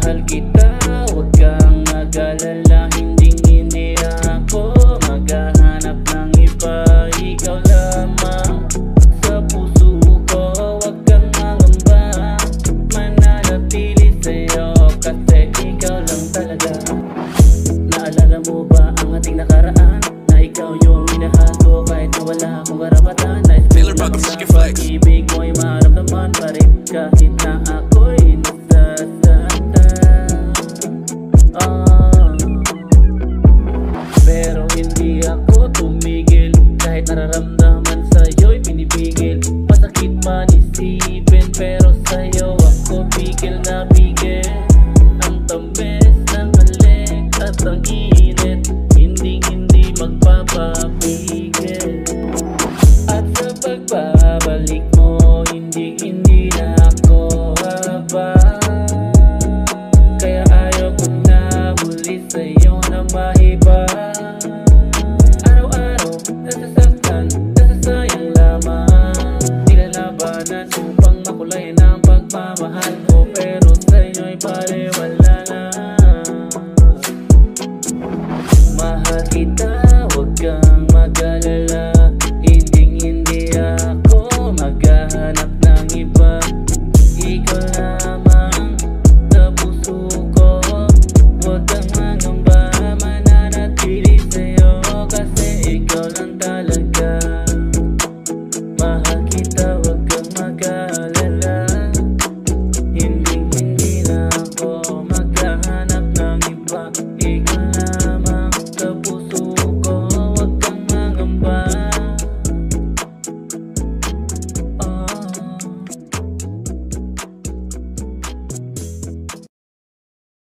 mahal kita, huwag kang mag-alala. Hindi ako maghahanap ng iba, ikaw lamang sa puso ko. Huwag kang mangamba, mananatili sa'yo kasi ikaw lang talaga. Naalala mo ba ang ating nakaraan, na ikaw yung minahal ko kahit na wala akong karapatan? Nais ko lang ang pag-ibig mo'y maramdaman pa rin kahit na ako'y nasasaktan. Pero hindi ako tumigil, kahit nararamdaman sa'yo'y pinipigil. Masakit man isipin, pero sa'yo ako bigil na bigil. Ang tamis ng halik at ang init, hindi magpapapigil. At sa pagbabalik